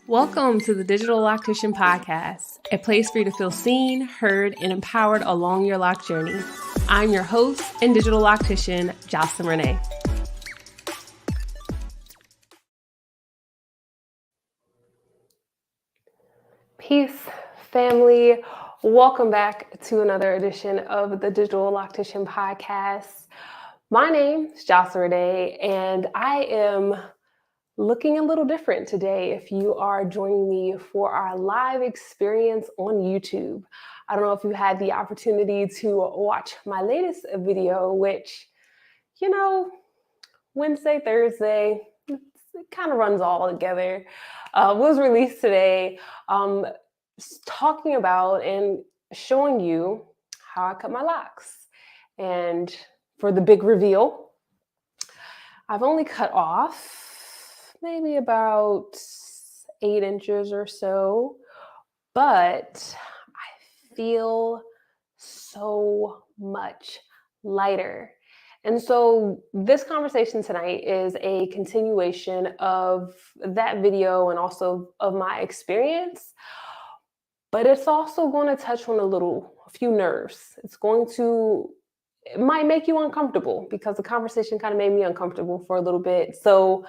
Welcome to the Digital Loctician Podcast, a place for you to feel seen, heard, and empowered along your lock journey. I'm your host and digital loctician, Jocelyn Reneé. Peace, family. Welcome back to another edition of the Digital Loctician Podcast. My name is Jocelyn Reneé, and I am looking a little different today if you are joining me for our live experience on YouTube. I don't know if you had the opportunity to watch my latest video, which, Wednesday, Thursday, it kind of runs all together, was released today, talking about and showing you how I cut my locks. And for the big reveal, I've only cut off maybe about 8 inches or so, but I feel so much lighter. And so this conversation tonight is a continuation of that video and also of my experience, but it's also going to touch on a few nerves. It might make you uncomfortable because the conversation kind of made me uncomfortable for a little bit. So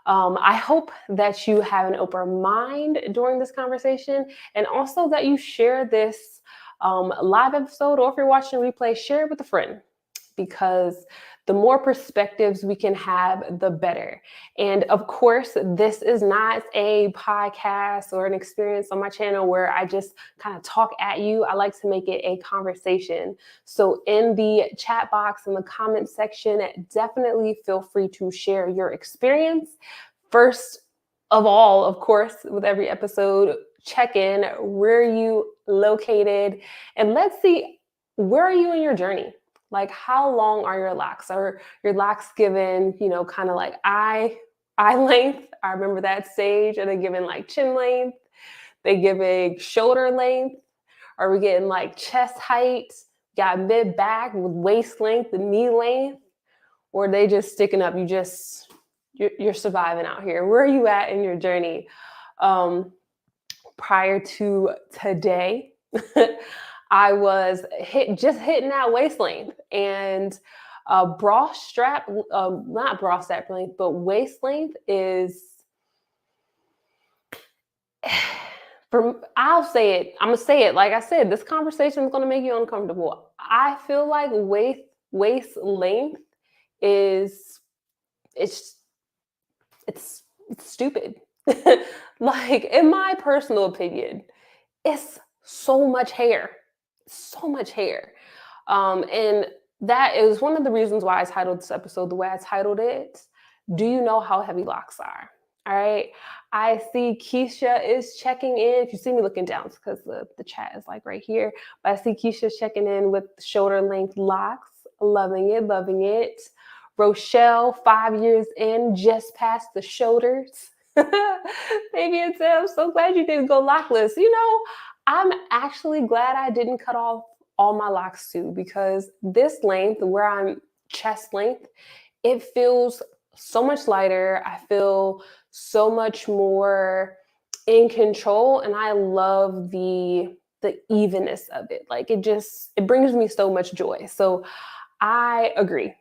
I hope that you have an open mind during this conversation, and also that you share this live episode, or if you're watching a replay, share it with a friend, because the more perspectives we can have, the better. And of course, this is not a podcast or an experience on my channel where I just kind of talk at you. I like to make it a conversation. So in the chat box, in the comment section, definitely feel free to share your experience. First of all, of course, with every episode, check in. Where are you located? And let's see, where are you in your journey? Like, how long are your locks? Are your locks given, kind of like eye length? I remember that stage. Are they given like chin length? They giving shoulder length? Are we getting like chest height? Got mid back with waist length and knee length? Or are they just sticking up? You're surviving out here. Where are you at in your journey? Prior to today, I was just hitting that waist length, and bra strap, not bra strap length, but waist length is, I'll say it. I'm going to say it. Like I said, this conversation is going to make you uncomfortable. I feel like waist length it's stupid. Like, in my personal opinion, it's so much hair. And that is one of the reasons why I titled this episode the way I titled it. Do you know how heavy locks are? All right. I see Keisha is checking in. If you see me looking down, it's because the chat is like right here. But I see Keisha checking in with shoulder length locks. Loving it. Rochelle, 5 years in, just past the shoulders. Baby, I'm so glad you didn't go lockless. I'm actually glad I didn't cut off all my locks too, because this length, where I'm chest length, it feels so much lighter. I feel so much more in control, and I love the evenness of it. Like, it brings me so much joy. So I agree.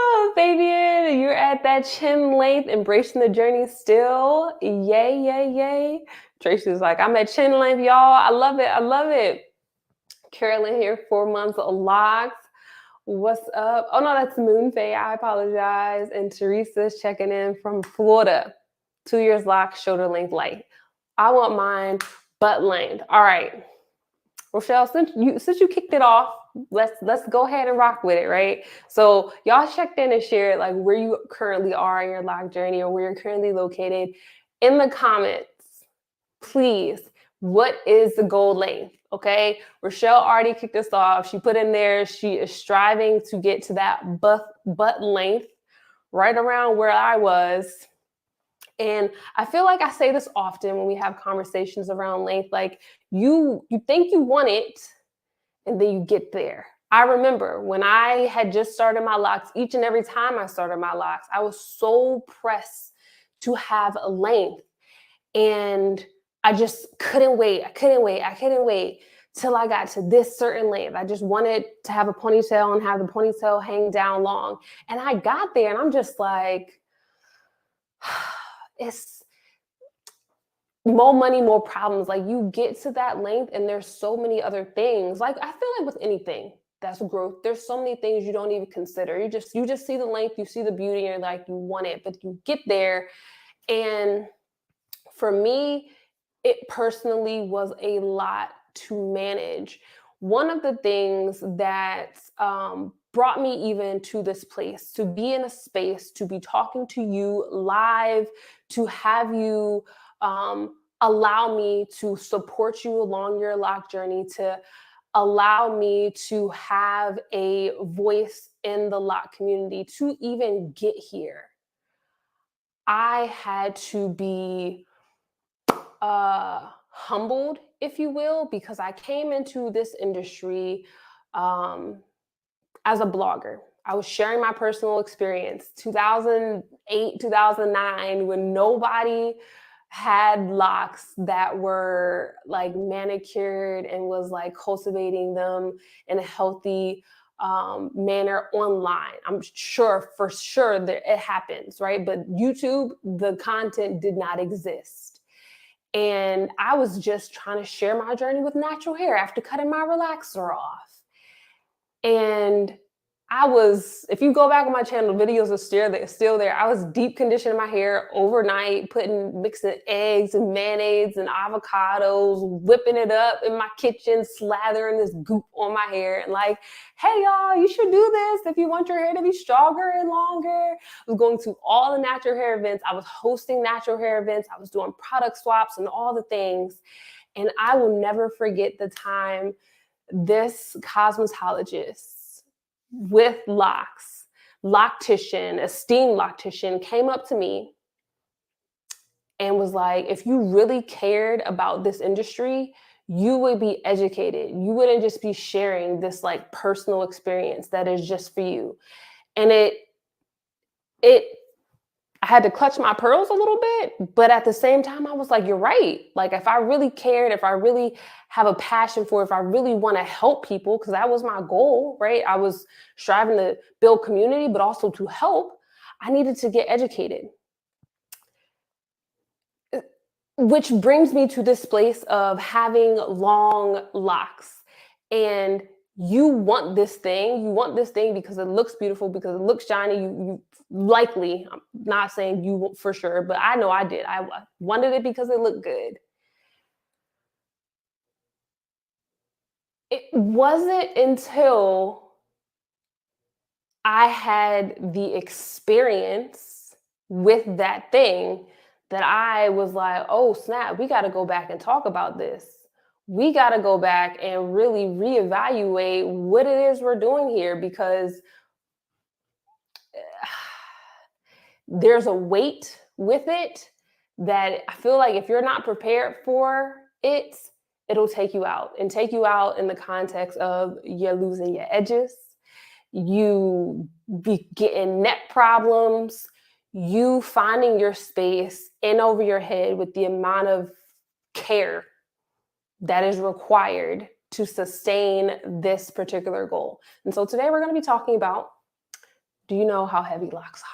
Oh, Fabian, you're at that chin length, embracing the journey still. Yay. Tracy's like, I'm at chin length, y'all. I love it. Carolyn here, 4 months of locks. What's up? Oh, no, that's Moonfae. I apologize. And Teresa's checking in from Florida. 2 years locks, shoulder length light. I want mine butt length. All right. Rochelle, since you kicked it off, let's go ahead and rock with it, right? So y'all checked in and shared like where you currently are in your lock journey, or where you're currently located. In the comments, please, what is the goal length? Okay, Rochelle already kicked us off. She put in there, she is striving to get to that butt length, right around where I was. And I feel like I say this often when we have conversations around length, like you think you want it, and then you get there. I remember when I had just started my locks, each and every time I started my locks, I was so pressed to have a length. And I just couldn't wait. I couldn't wait till I got to this certain length. I just wanted to have a ponytail and have the ponytail hang down long. And I got there and I'm just like, it's more money, more problems. Like, you get to that length and there's so many other things. Like, I feel like with anything that's growth, there's so many things you don't even consider. You just see the length, you see the beauty, and you're like, you want it, but you get there. And for me, it personally was a lot to manage. One of the things that brought me even to this place, to be in a space, to be talking to you live, to have you allow me to support you along your lock journey, to allow me to have a voice in the lock community, to even get here. I had to be humbled, if you will, because I came into this industry as a blogger. I was sharing my personal experience, 2008, 2009, when nobody had locks that were like manicured and was like cultivating them in a healthy manner online. I'm sure, for sure, that it happens, right? But YouTube, the content did not exist. And I was just trying to share my journey with natural hair after cutting my relaxer off. And I was, if you go back on my channel, videos are still there. I was deep conditioning my hair overnight, mixing eggs and mayonnaise and avocados, whipping it up in my kitchen, slathering this goop on my hair, and like, hey y'all, you should do this if you want your hair to be stronger and longer. I was going to all the natural hair events. I was hosting natural hair events. I was doing product swaps and all the things. And I will never forget the time this cosmetologist with locks, esteemed loctician, came up to me and was like, if you really cared about this industry, you would be educated. You wouldn't just be sharing this like personal experience that is just for you. And I had to clutch my pearls a little bit, but at the same time, I was like, you're right. Like, if I really cared, if I really have a passion for it, if I really want to help people, because that was my goal, right? I was striving to build community, but also to help. I needed to get educated. Which brings me to this place of having long locks. And you want this thing because it looks beautiful, because it looks shiny. You likely, I'm not saying you for sure, but I know I did. I wanted it because it looked good. It wasn't until I had the experience with that thing that I was like, oh snap, we got to go back and talk about this. We got to go back and really reevaluate what it is we're doing here, because there's a weight with it that I feel like if you're not prepared for it, it'll take you out in the context of you're losing your edges, you be getting neck problems, you finding your space in over your head with the amount of care that is required to sustain this particular goal. And so today we're going to be talking about, do you know how heavy locks are?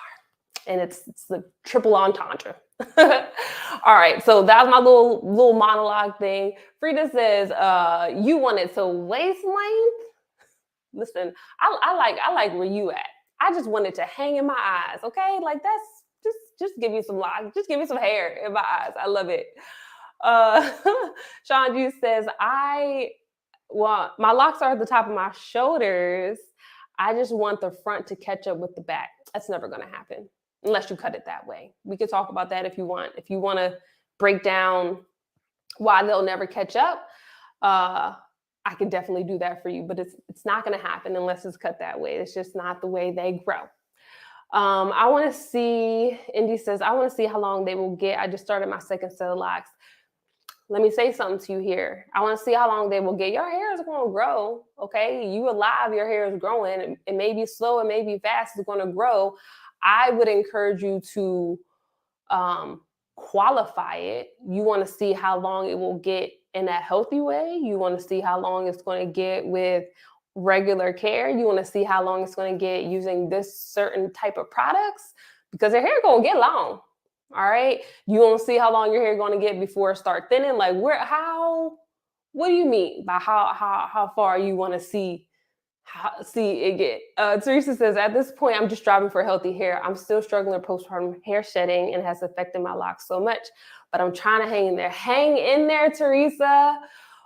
And it's the triple entendre. All right, so that was my little monologue thing. Frida says, you want it to waist length? Listen, I like where you at. I just want it to hang in my eyes, okay? Like, that's just give me some locks, just give me some hair in my eyes. I love it. Sean Juice says, my locks are at the top of my shoulders. I just want the front to catch up with the back. That's never going to happen unless you cut it that way. We could talk about that if you want. If you want to break down why they'll never catch up, I can definitely do that for you. But it's not going to happen unless it's cut that way. It's just not the way they grow. I want to see, Indy says, I want to see how long they will get. I just started my second set of locks. Let me say something to you here. I want to see how long they will get. Your hair is going to grow, okay? You alive, your hair is growing. It may be slow, it may be fast, it's going to grow. I would encourage you to qualify it. You want to see how long it will get in a healthy way. You want to see how long it's going to get with regular care. You want to see how long it's going to get using this certain type of products, because your hair going to get long. All right. You want to see how long your hair going to get before it start thinning. Like what do you mean by how far you want to see it get? Teresa says, at this point, I'm just striving for healthy hair. I'm still struggling with postpartum hair shedding and has affected my locks so much, but I'm trying to hang in there. Hang in there, Teresa.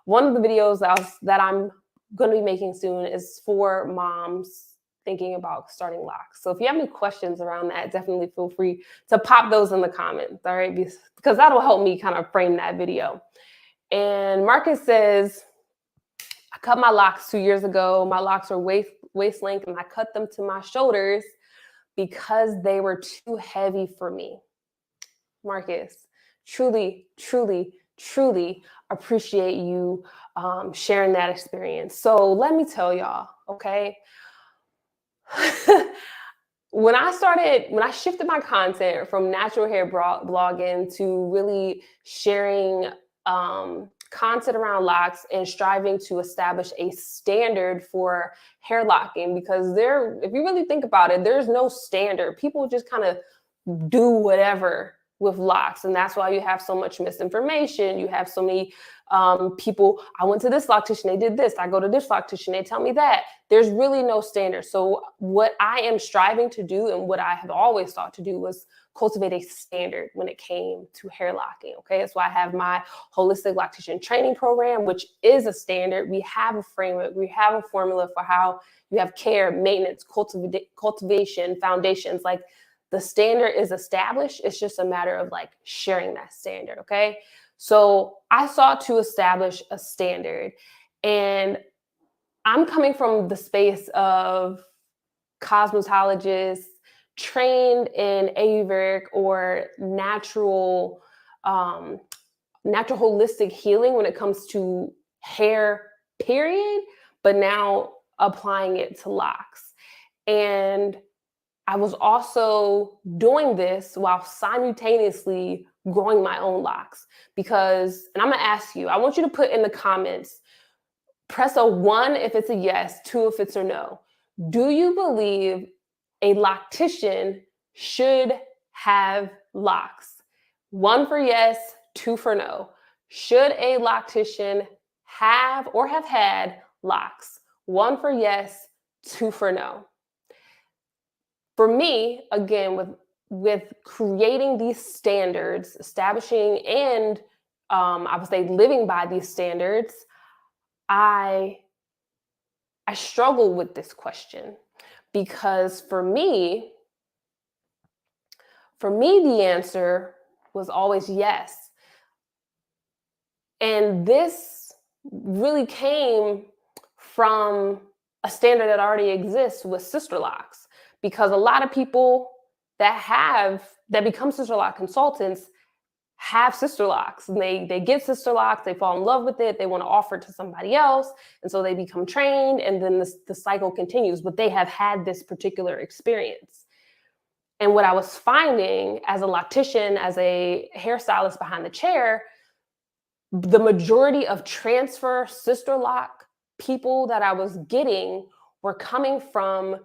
One of the videos that I'm going to be making soon is for moms thinking about starting locks. So if you have any questions around that, definitely feel free to pop those in the comments, all right? Because that'll help me kind of frame that video. And Marcus says, I cut my locks 2 years ago. My locks are waist length, and I cut them to my shoulders because they were too heavy for me. Marcus, truly, truly, truly appreciate you sharing that experience. So let me tell y'all, okay? When I shifted my content from natural hair blogging to really sharing content around locks and striving to establish a standard for hair locking, because if you really think about it, there's no standard. People just kind of do whatever with locks, and that's why you have so much misinformation. You have so many people, I went to this loctician, they did this. I go to this loctician, they tell me that. There's really no standard. So what I am striving to do, and what I have always thought to do, was cultivate a standard when it came to hair locking. Okay, that's why I have my holistic loctician training program, which is a standard. We have a framework, we have a formula for how you have care, maintenance, cultivation, foundations. Like, the standard is established. It's just a matter of like sharing that standard. Okay, so I sought to establish a standard, and I'm coming from the space of cosmetologists trained in Ayurvedic or natural holistic healing when it comes to hair, period, but now applying it to locks. And I was also doing this while simultaneously growing my own locks, because, and I'm gonna ask you, I want you to put in the comments, press a 1 if it's a yes, 2 if it's a no. Do you believe a loctician should have locks? 1 for yes, 2 for no. Should a loctician have or have had locks? 1 for yes, 2 for no. For me, again, with creating these standards, establishing and I would say living by these standards, I struggle with this question, because for me, the answer was always yes. And this really came from a standard that already exists with sister locks, because a lot of people that become sister lock consultants have sister locks, and they get sister locks, they fall in love with it, they want to offer it to somebody else, and so they become trained, and then the cycle continues, but they have had this particular experience. And what I was finding as a loctician, as a hairstylist behind the chair, the majority of transfer sister lock people that I was getting were coming from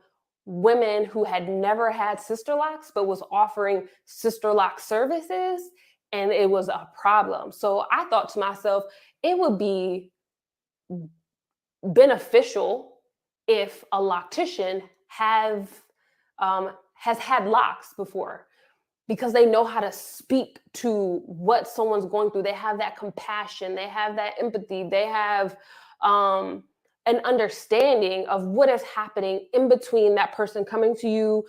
women who had never had sister locks but was offering sister lock services, and it was a problem. So I thought to myself, it would be beneficial if a loctician has had locks before, because they know how to speak to what someone's going through. They have that compassion, they have that empathy, they have an understanding of what is happening in between that person coming to you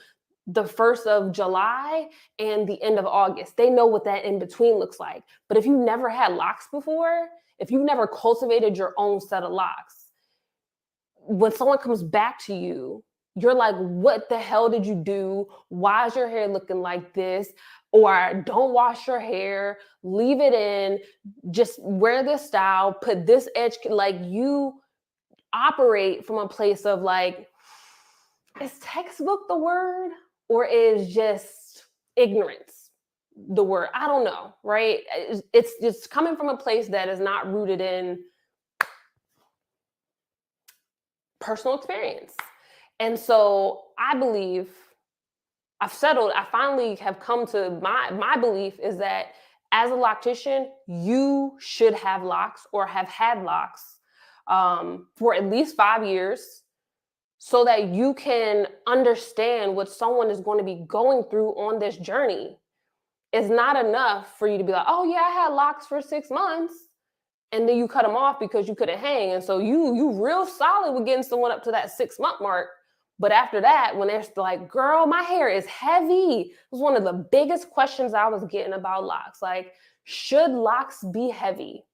the 1st of July and the end of August. They know what that in between looks like. But if you never had locks before, if you never cultivated your own set of locks, when someone comes back to you, you're like, what the hell did you do? Why is your hair looking like this? Or don't wash your hair, leave it in, just wear this style, put this edge. Like, you operate from a place of like, is textbook the word, or is just ignorance? the word. I don't know, right? It's just coming from a place that is not rooted in personal experience. And so I believe I finally have come to my belief is that as a loctician, you should have locks or have had locks for at least 5 years so that you can understand what someone is going to be going through on this journey. It's not enough for you to be like, oh yeah, I had locks for 6 months, and then you cut them off because you couldn't hang. And so you real solid with getting someone up to that 6 month mark. But after that, when they're like, girl, my hair is heavy. It was one of the biggest questions I was getting about locks. Like, should locks be heavy?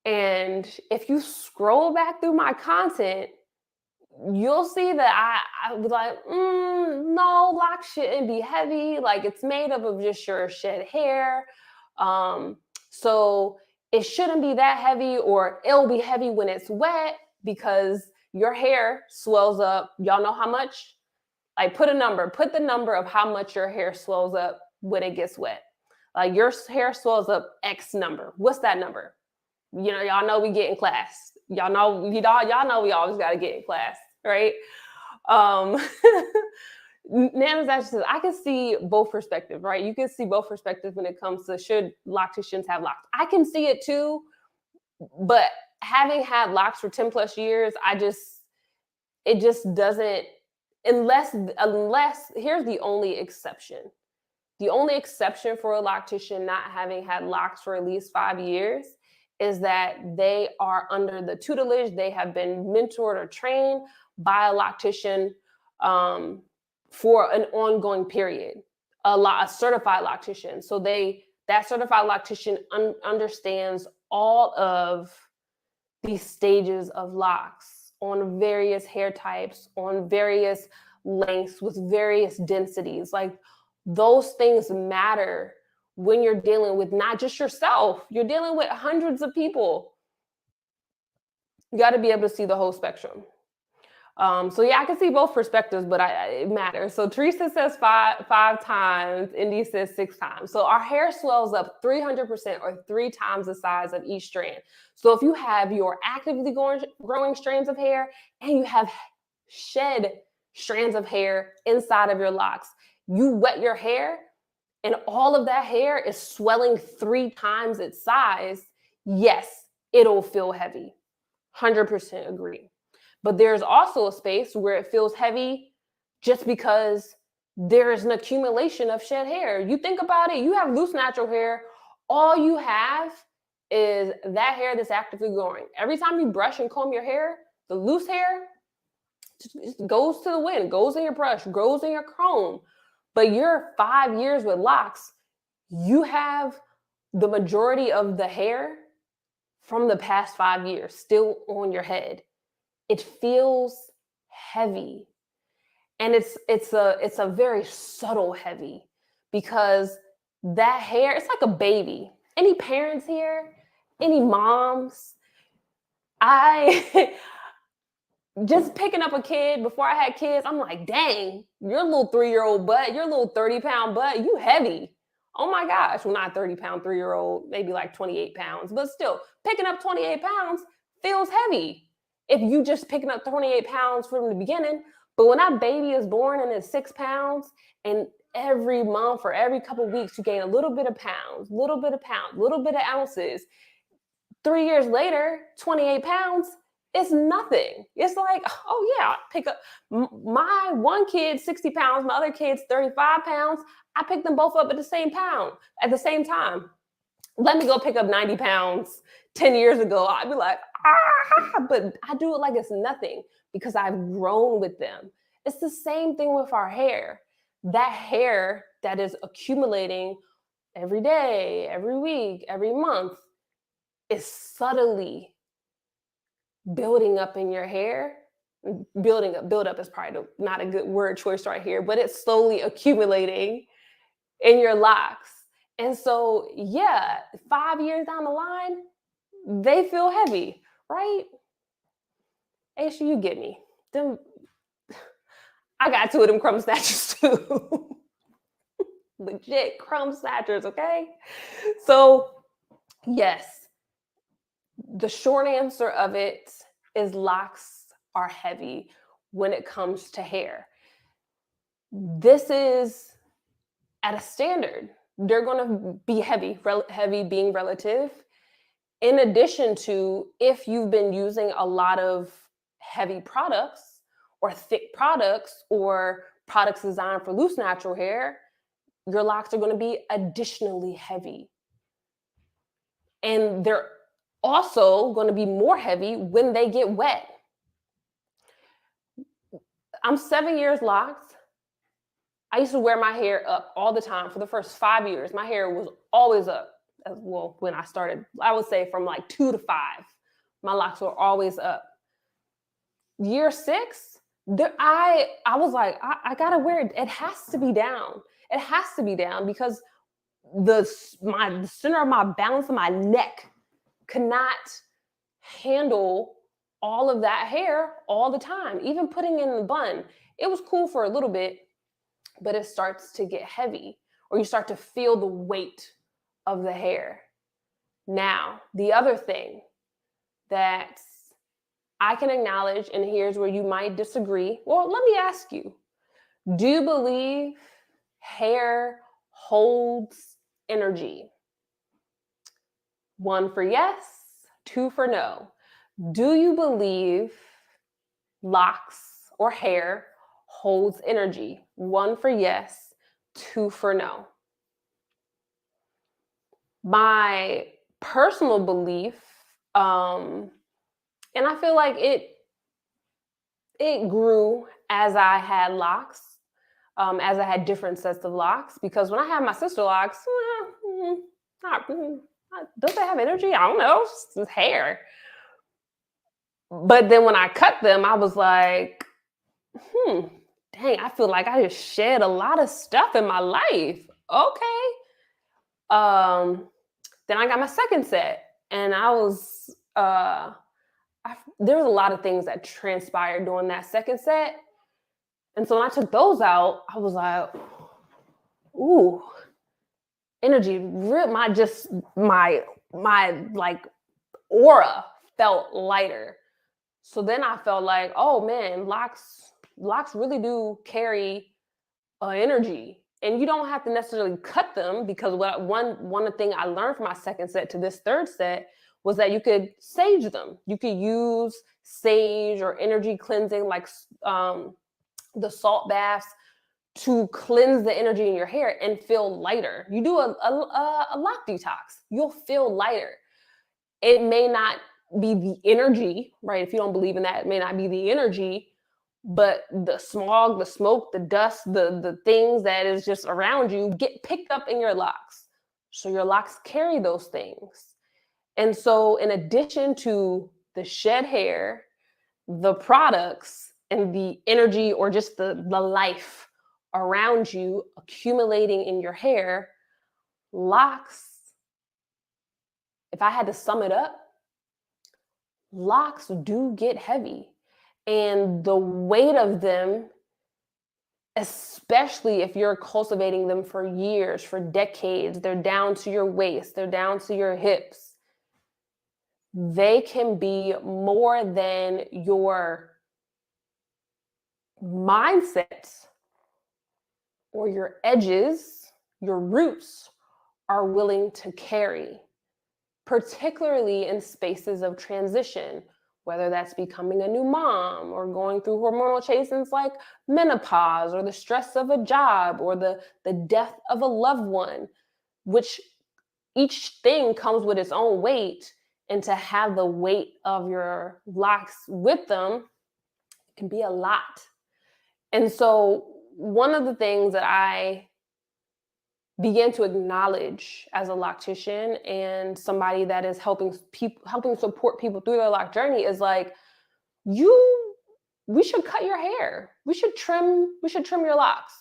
And if you scroll back through my content, you'll see that I was like, no, locks shouldn't be heavy. Like, it's made up of just your shed hair. So it shouldn't be that heavy, or it'll be heavy when it's wet because your hair swells up. Y'all know how much? Like, put the number of how much your hair swells up when it gets wet. Like, your hair swells up X number. What's that number? You know, y'all know we get in class. Y'all know we always got to get in class, right? Nana's actually says, I can see both perspectives, right? You can see both perspectives when it comes to should locticians have locks. I can see it too, but having had locks for 10 plus years, it just doesn't, unless here's the only exception. The only exception for a loctician not having had locks for at least 5 years is that they are under the tutelage. They have been mentored or trained by a loctician for an ongoing period, a certified loctician. So that certified loctician understands all of these stages of locks on various hair types, on various lengths, with various densities. Like, those things matter when you're dealing with not just yourself, you're dealing with hundreds of people. You got to be able to see the whole spectrum. So yeah, I can see both perspectives, but it matters. So Teresa says five times, Indy says 6 times. So our hair swells up 300% or 3 times the size of each strand. So if you have your actively growing strands of hair and you have shed strands of hair inside of your locks, you wet your hair and all of that hair is swelling 3 times its size, yes, it'll feel heavy. 100% agree. But there's also a space where it feels heavy just because there is an accumulation of shed hair. You think about it, you have loose natural hair. All you have is that hair that's actively growing. Every time you brush and comb your hair, the loose hair just goes to the wind, goes in your brush, goes in your comb. But you're 5 years with locks, you have the majority of the hair from the past 5 years still on your head. It feels heavy. And it's a very subtle heavy, because that hair, it's like a baby. Any parents here? Any moms? Just picking up a kid before I had kids, I'm like, dang, your little 3-year-old butt, your little 30-pound butt, you heavy. Oh my gosh, well, not 30-pound 3-year-old, maybe like 28 pounds, but still, picking up 28 pounds feels heavy if you just picking up 28 pounds from the beginning. But when that baby is born and it's 6 pounds, and every month or every couple of weeks, you gain a little bit of pounds, little bit of ounces, 3 years later, 28 pounds, it's nothing. It's like, oh yeah, pick up my one kid 60 pounds, my other kid's 35 pounds. I picked them both up at the same time. Let me go pick up 90 pounds 10 years ago. I'd be like, but I do it like it's nothing because I've grown with them. It's the same thing with our hair. That hair that is accumulating every day, every week, every month is subtly building up in your hair. Build up is probably not a good word choice right here, but it's slowly accumulating in your locks. And so, yeah, 5 years down the line, they feel heavy, right? Aisha, you get me. I got 2 of them crumb snatchers too. legit crumb snatchers, okay? So yes, the short answer of it is locks are heavy when it comes to hair. This is at a standard. They're going to be heavy, heavy being relative. In addition to, if you've been using a lot of heavy products or thick products or products designed for loose natural hair, your locks are going to be additionally heavy. And they're also going to be more heavy when they get wet. I'm 7 years locked. I used to wear my hair up all the time. For the first 5 years, my hair was always up. Well, when I started, I would say from like 2 to 5, my locks were always up. Year 6, I was like, I gotta wear it. It has to be down. It has to be down because the center of my balance of my neck could not handle all of that hair all the time. Even putting in the bun, it was cool for a little bit, but it starts to get heavy, or you start to feel the weight of the hair. Now, the other thing that I can acknowledge, and here's where you might disagree. Well, let me ask you, do you believe hair holds energy? 1 for yes, 2 for no. Do you believe locks or hair holds energy? 1 for yes, 2 for no. My personal belief, and I feel like it grew as I had locks, as I had different sets of locks. Because when I had my sister locks, does it have energy? I don't know. It's just hair. But then when I cut them, I was like, dang, I feel like I just shed a lot of stuff in my life. Okay. Then I got my second set, and I was, there was a lot of things that transpired during that second set. And so when I took those out, I was like, ooh, energy, my like aura felt lighter. So then I felt like, oh man, locks really do carry energy. And you don't have to necessarily cut them, because one thing I learned from my second set to this third set was that you could sage them. You could use sage or energy cleansing, like the salt baths, to cleanse the energy in your hair and feel lighter. You do a lock detox, you'll feel lighter. It may not be the energy, right? If you don't believe in that, it may not be the energy, but the smog, the smoke, the dust, the things that is just around you get picked up in your locks. So your locks carry those things. And so in addition to the shed hair, the products, and the energy, or just the life around you accumulating in your hair, locks, if I had to sum it up, locks do get heavy. And the weight of them, especially if you're cultivating them for years, for decades, they're down to your waist, they're down to your hips. They can be more than your mindset or your edges, your roots are willing to carry, particularly in spaces of transition, whether that's becoming a new mom or going through hormonal changes like menopause, or the stress of a job, or the death of a loved one, which each thing comes with its own weight. And to have the weight of your locks with them can be a lot. And so one of the things that I began to acknowledge as a loctician and somebody that is helping support people through their lock journey is like, we should cut your hair. We should trim your locks.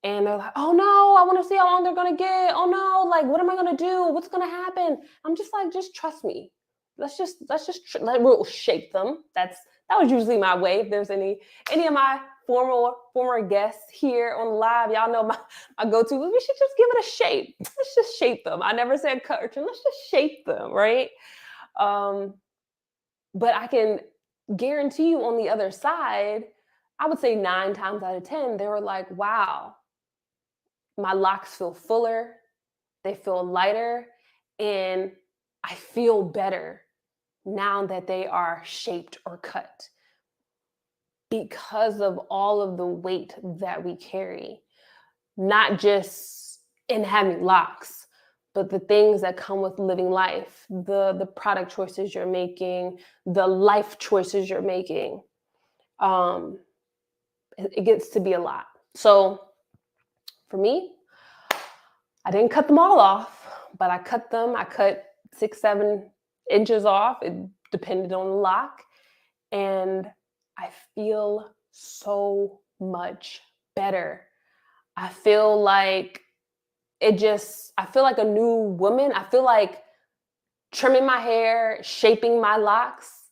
And they're like, oh no, I want to see how long they're going to get. Oh no, like, what am I going to do? What's going to happen? I'm just like, just trust me. We'll shape them. That was usually my way. If there's any of my former guests here on live, y'all know my go-to, we should just give it a shape. Let's just shape them. I never said cut or trim. Let's just shape them, right? But I can guarantee you on the other side, I would say 9 times out of 10, they were like, wow, my locks feel fuller, they feel lighter, and I feel better now that they are shaped or cut because of all of the weight that we carry, not just in having locks, but the things that come with living life, the product choices you're making, the life choices you're making. It gets to be a lot. So for me, I didn't cut them all off, but I cut 6-7 inches off. It depended on the lock. And I feel so much better. I feel like I feel like a new woman. I feel like trimming my hair, shaping my locks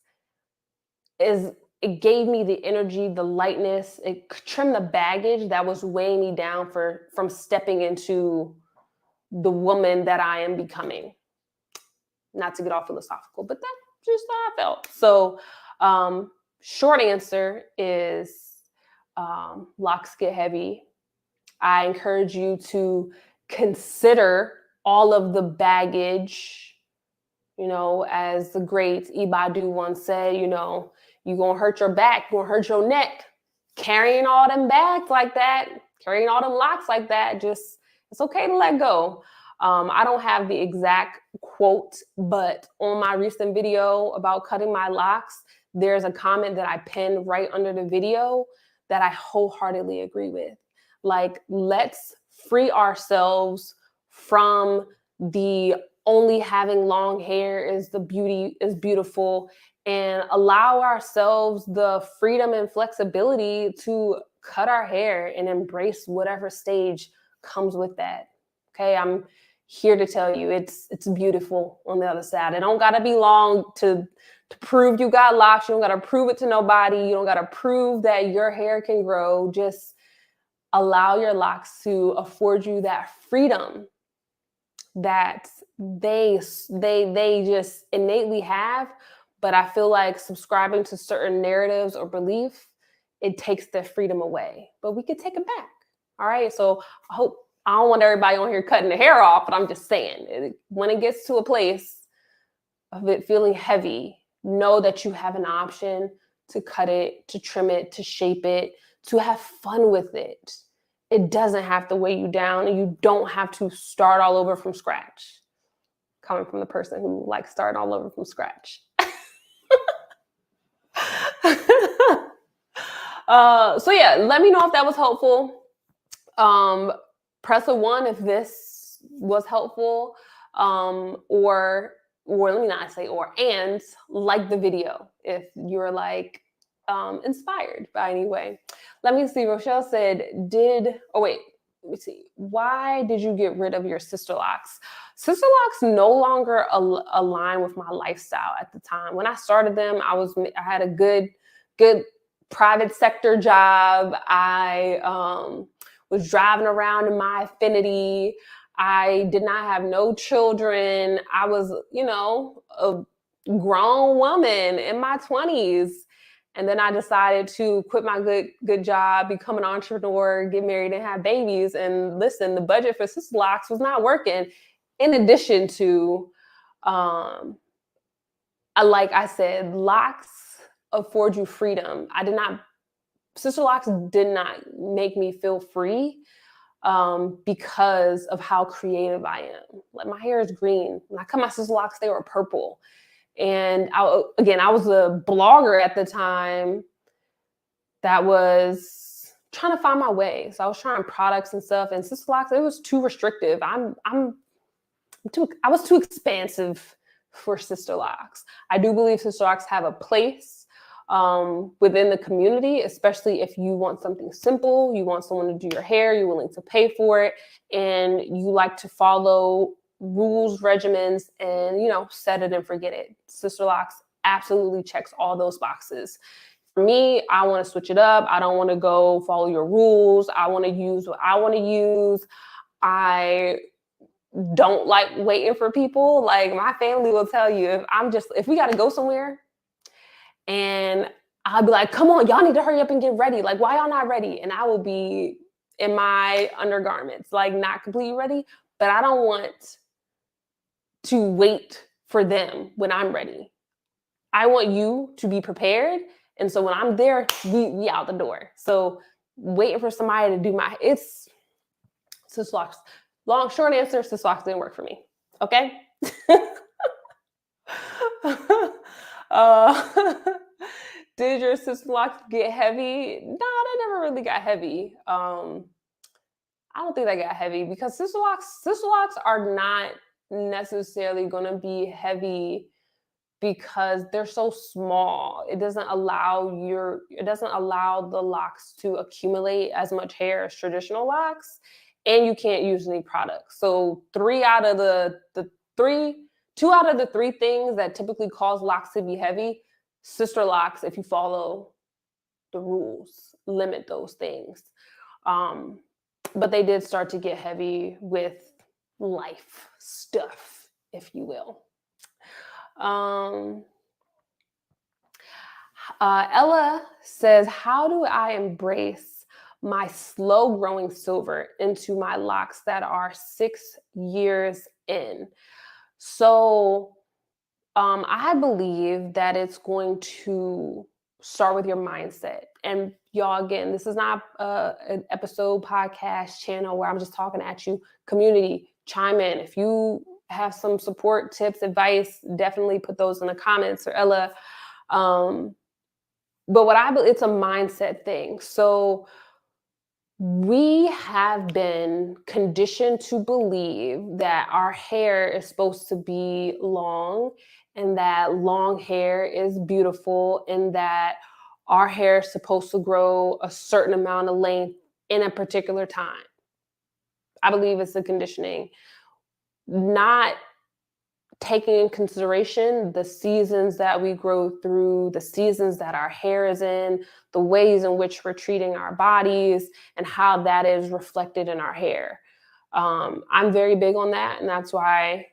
it gave me the energy, the lightness. It trimmed the baggage that was weighing me down from stepping into the woman that I am becoming. Not to get all philosophical, but that's just how I felt. So short answer is locks get heavy. I encourage you to consider all of the baggage, as the great Ibadu once said, you're going to hurt your back, you're going to hurt your neck. Carrying all them bags like that, carrying all them locks like that, it's okay to let go. I don't have the exact quote, but on my recent video about cutting my locks, there's a comment that I pinned right under the video that I wholeheartely agree with. Like, let's free ourselves from the only having long hair is beautiful, and allow ourselves the freedom and flexibility to cut our hair and embrace whatever stage comes with that. Okay, I'm here to tell you it's beautiful on the other side. It don't gotta be long to prove you got locks. You don't gotta prove it to nobody. You don't gotta prove that your hair can grow. Just allow your locks to afford you that freedom that they just innately have. But I feel like subscribing to certain narratives or belief, it takes the freedom away. But we could take it back. All right. So I don't want everybody on here cutting the hair off, but I'm just saying, when it gets to a place of it feeling heavy, know that you have an option to cut it, to trim it, to shape it, to have fun with it. It doesn't have to weigh you down, and you don't have to start all over from scratch. Coming from the person who likes starting all over from scratch. So yeah, let me know if that was helpful. Press a 1 if this was helpful, or let me not say and like the video if you're like inspired by any way. Let me see. Rochelle said, let me see. Why did you get rid of your sister locks? Sister locks no longer align with my lifestyle at the time. When I started them, I had a good private sector job. I was driving around in my Affinity. I did not have no children. I was, a grown woman in my 20s. And then I decided to quit my good job, become an entrepreneur, get married, and have babies. And listen, the budget for sister locks was not working. In addition to, like I said, locks afford you freedom. Sister locks did not make me feel free because of how creative I am. Like, my hair is green. When I cut my sister locks, they were purple. And I was a blogger at the time that was trying to find my way. So I was trying products and stuff, and sister locks, it was too restrictive. I was too expansive for sister locks. I do believe sister locks have a place within the community, especially if you want something simple, you want someone to do your hair, you're willing to pay for it, and you like to follow rules, regimens, and set it and forget it. Sister locks absolutely checks all those boxes. For me, I want to switch it up. I don't want to go follow your rules. I want to use what I want to use. I don't like waiting for people. Like my family will tell you, if we got to go somewhere and I'll be like, come on, y'all need to hurry up and get ready. Like, why y'all not ready? And I will be in my undergarments, like not completely ready, but I don't want to wait for them when I'm ready. I want you to be prepared. And so when I'm there, we out the door. So waiting for somebody to do it's Sislocks. Short answer, Sislocks didn't work for me. Okay. Did your Sislocks get heavy? No, they never really got heavy. I don't think they got heavy because Sislocks are not necessarily going to be heavy because they're so small. It doesn't allow the locks to accumulate as much hair as traditional locks, and you can't use any products. So 2 out of the three things that typically cause locks to be heavy, sister locks, if you follow the rules, limit those things. But they did start to get heavy with life stuff, if you will. Ella says, how do I embrace my slow growing silver into my locks that are 6 years in? So I believe that it's going to start with your mindset. And y'all, again, this is not an episode, podcast, channel where I'm just talking at you. Community, chime in. If you have some support, tips, advice, definitely put those in the comments, or Ella. But it's a mindset thing. So we have been conditioned to believe that our hair is supposed to be long, and that long hair is beautiful, and that our hair is supposed to grow a certain amount of length in a particular time. I believe it's the conditioning, not taking in consideration the seasons that we grow through, the seasons that our hair is in, the ways in which we're treating our bodies, and how that is reflected in our hair. I'm very big on that, and that's why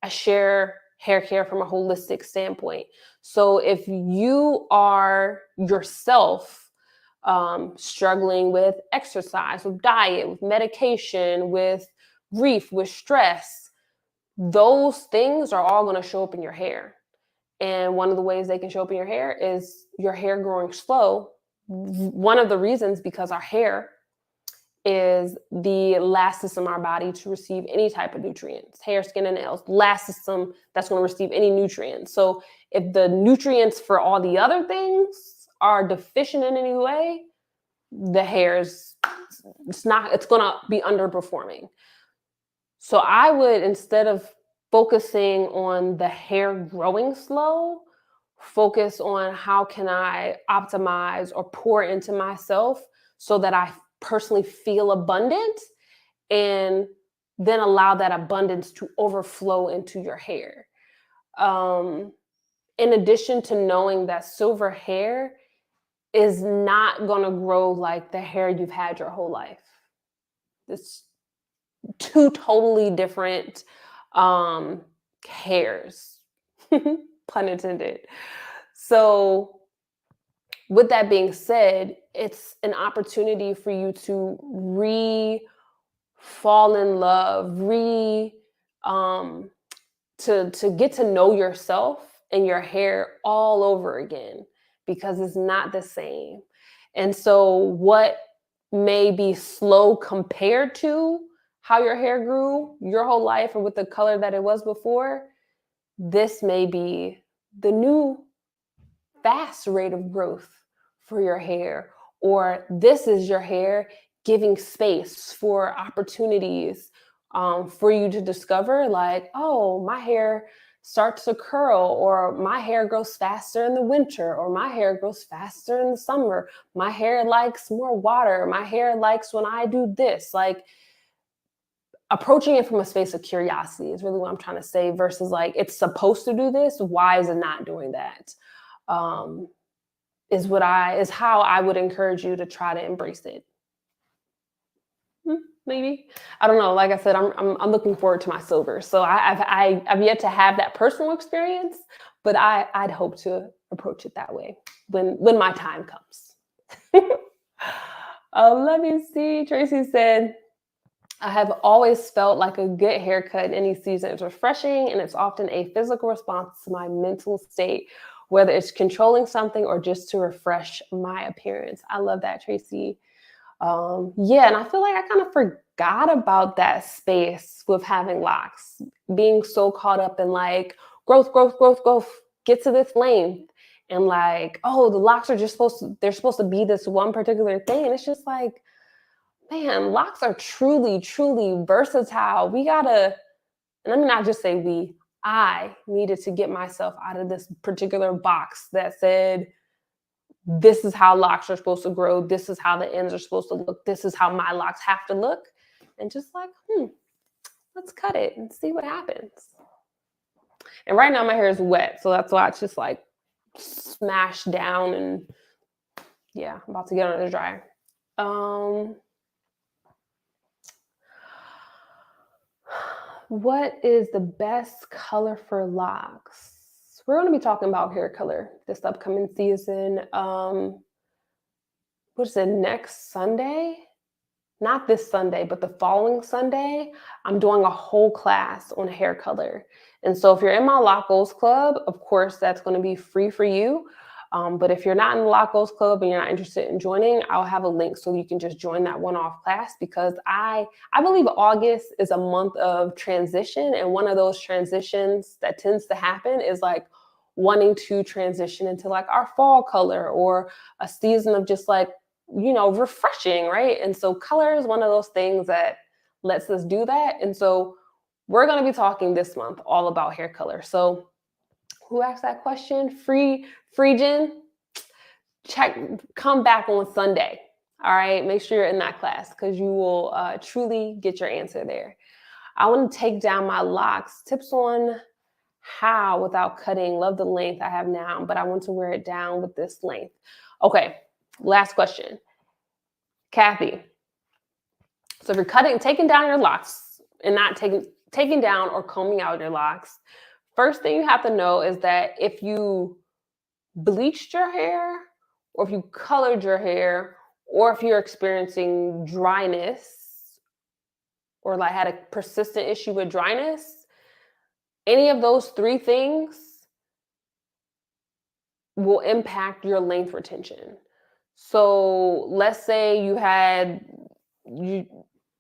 I share hair care from a holistic standpoint. So if you are yourself struggling with exercise, with diet, with medication, with grief, with stress, those things are all going to show up in your hair. And one of the ways they can show up in your hair is your hair growing slow. One of the reasons, because our hair is the last system in our body to receive any type of nutrients. Hair, skin, and nails, last system that's going to receive any nutrients. So if the nutrients for all the other things are deficient in any way, the hair it's going to be underperforming. So I would, instead of focusing on the hair growing slow, focus on how can I optimize or pour into myself so that I personally feel abundant, and then allow that abundance to overflow into your hair. In addition to knowing that silver hair is not going to grow like the hair you've had your whole life. It's two totally different hairs, pun intended. So with that being said, it's an opportunity for you to fall in love, to get to know yourself and your hair all over again, because it's not the same. And so what may be slow compared to how your hair grew your whole life or with the color that it was before, this may be the new fast rate of growth for your hair, or this is your hair giving space for opportunities for you to discover, like, oh, my hair starts to curl, or my hair grows faster in the winter, or my hair grows faster in the summer. My hair likes more water. My hair likes when I do this. Like, approaching it from a space of curiosity is really what I'm trying to say, versus like, it's supposed to do this. Why is it not doing that? is how I would encourage you to try to embrace it. Maybe, I don't know. Like I said, I'm looking forward to my silver. So I've yet to have that personal experience, but I'd hope to approach it that way when my time comes. Let me see. Tracy said, I have always felt like a good haircut in any season is refreshing, and it's often a physical response to my mental state, whether it's controlling something or just to refresh my appearance. I love that, Tracy. Yeah, and I feel like I kind of forgot about that space with having locks, being so caught up in like growth, growth, growth, growth, get to this length. And like, oh, the locks are just they're supposed to be this one particular thing. And it's just like, man, locks are truly, truly versatile. We gotta, and let me not just say I needed to get myself out of this particular box that said, this is how locks are supposed to grow. This is how the ends are supposed to look. This is how my locks have to look. And just like, let's cut it and see what happens. And right now my hair is wet. So that's why it's just like smashed down and yeah, I'm about to get on the dryer. What is the best color for locks? We're going to be talking about hair color this upcoming season. What is it, next Sunday? Not this Sunday, but the following Sunday, I'm doing a whole class on hair color. And so if you're in my Lock Goals Club, of course, that's going to be free for you. But if you're not in the Lock Goals Club and you're not interested in joining, I'll have a link so you can just join that one-off class, because I believe August is a month of transition. And one of those transitions that tends to happen is like wanting to transition into like our fall color or a season of just like, refreshing, right? And so color is one of those things that lets us do that. And so we're going to be talking this month all about hair color. So who asked that question? Freejan, come back on Sunday. All right. Make sure you're in that class because you will truly get your answer there. I want to take down my locks. Tips on how without cutting. Love the length I have now, but I want to wear it down with this length. Okay. Last question. Kathy. So if you're taking down your locks and not taking down or combing out your locks, first thing you have to know is that if you bleached your hair or if you colored your hair or if you're experiencing dryness or like had a persistent issue with dryness, any of those three things will impact your length retention. So let's say your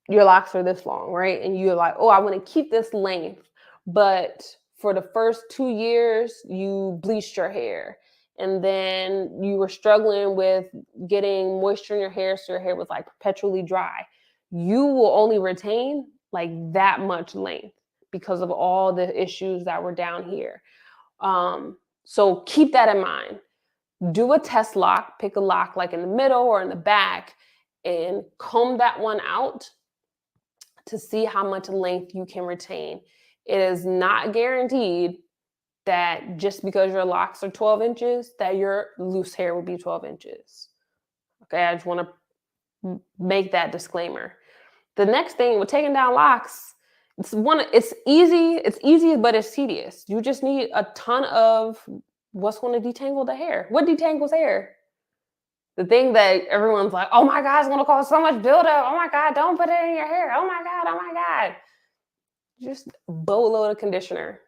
locks are this long, right? And you're like, oh, I want to keep this length. But for the first 2 years, you bleached your hair. And then you were struggling with getting moisture in your hair, so your hair was like perpetually dry. You will only retain like that much length because of all the issues that were down here. So keep that in mind. Do a test lock, pick a lock like in the middle or in the back, and comb that one out to see how much length you can retain. It is not guaranteed that just because your locks are 12 inches, that your loose hair will be 12 inches. Okay, I just want to make that disclaimer. The next thing with taking down locks, it's easy, but it's tedious. You just need a ton of what's going to detangle the hair. What detangles hair? The thing that everyone's like, oh my God, it's going to cause so much buildup. Oh my God, don't put it in your hair. Oh my God. Just boatload of conditioner,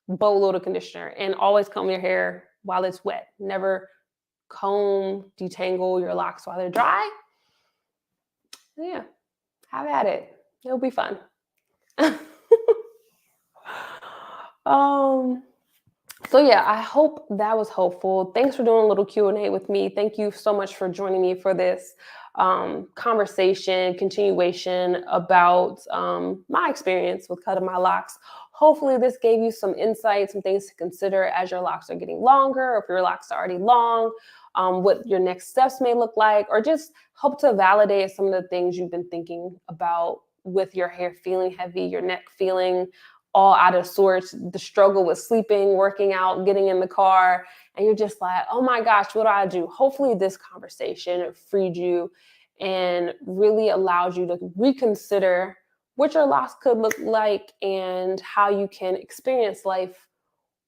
and always comb your hair while it's wet. Never comb, detangle your locks while they're dry. Yeah, have at it. It'll be fun. So yeah, I hope that was helpful. Thanks for doing a little Q&A with me. Thank you so much for joining me for this continuation about my experience with cutting my locks. Hopefully this gave you some insights, some things to consider as your locks are getting longer, or if your locks are already long, what your next steps may look like, or just help to validate some of the things you've been thinking about with your hair feeling heavy, your neck feeling all out of sorts, the struggle with sleeping, working out, getting in the car, and you're just like, oh my gosh, what do I do? Hopefully this conversation freed you and really allows you to reconsider what your LOCS could look like and how you can experience life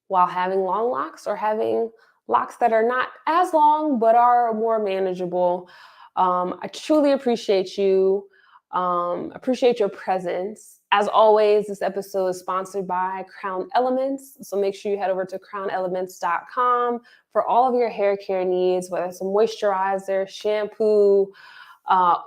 while having long locks or having locks that are not as long but are more manageable. I truly appreciate you. Appreciate your presence. As always, this episode is sponsored by Crown Elements. So make sure you head over to crownelements.com for all of your hair care needs, whether it's a moisturizer, shampoo,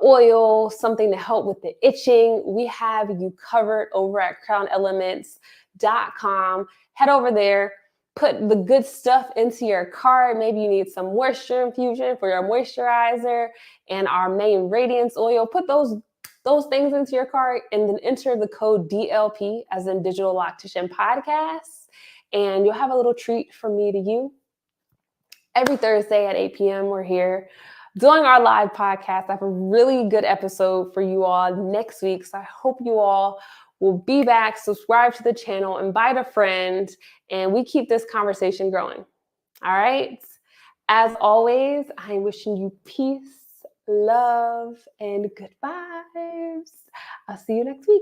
oil, something to help with the itching. We have you covered over at crownelements.com. Head over there, put the good stuff into your cart. Maybe you need some moisture infusion for your moisturizer and our main radiance oil. Put those things into your cart and then enter the code DLP, as in Digital Loctician Podcast, and you'll have a little treat from me to you. Every Thursday at 8 p.m. we're here doing our live podcast. I have a really good episode for you all next week, so I hope you all will be back. Subscribe to the channel, invite a friend, and we keep this conversation growing. All right? As always, I'm wishing you peace, love, and good vibes. I'll see you next week.